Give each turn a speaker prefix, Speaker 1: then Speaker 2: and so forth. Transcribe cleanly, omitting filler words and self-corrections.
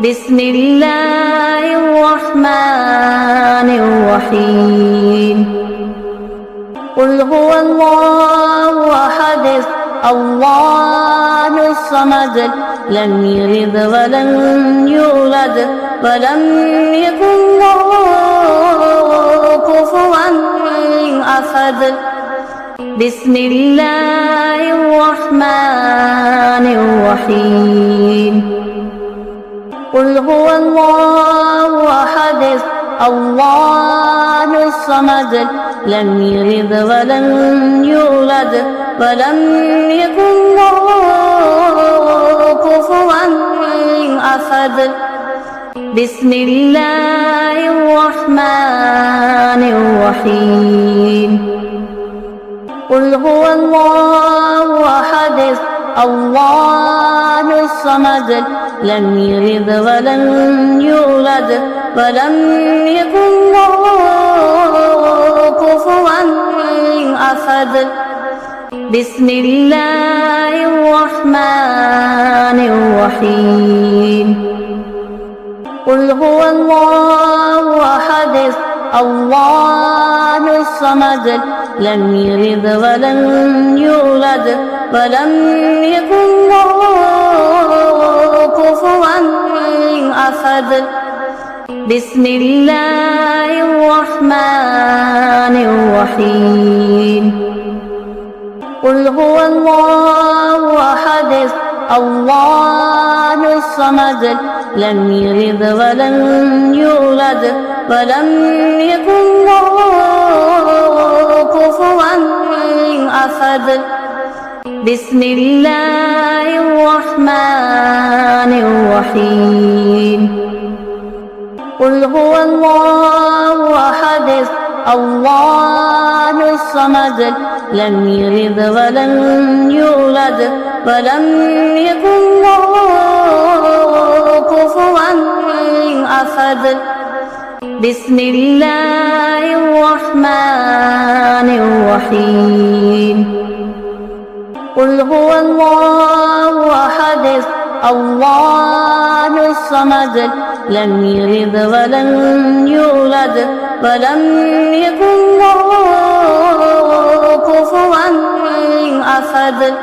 Speaker 1: بسم الله الرحمن الرحيم قل هو الله أحد الله الصمد لم يلد ولم يولد ولم يكن له كفوا أحد بسم الله الرحمن الرحيم قل هو الله أحد الله الصمد لم يلد ولم يولد ولم يكن له كفوا أحد بسم الله الرحمن الرحيم قل هو الله أحد الله الصمد لم يلد ولم يولد ولم يكن له كفوا أحد بسم الله الرحمن الرحيم قل هو الله أحد الله الصمد لم يلد ولم يولد ولم يكن له كفوا أحد بسم الله الرحمن الرحيم قل هو الله أحد الله الصمد لم يلد ولم يولد ولم يكن له كفوا أحد بسم الله الرحمن الرحيم قل هو الله أحد الله الصمد لم يلد ولم يولد ولم يكن له كفوا أحد بسم الله الرحمن الرحيم قل هو الله أحد الله الصمد لم يلد ولم يولد ولم يكن له كفوا أحد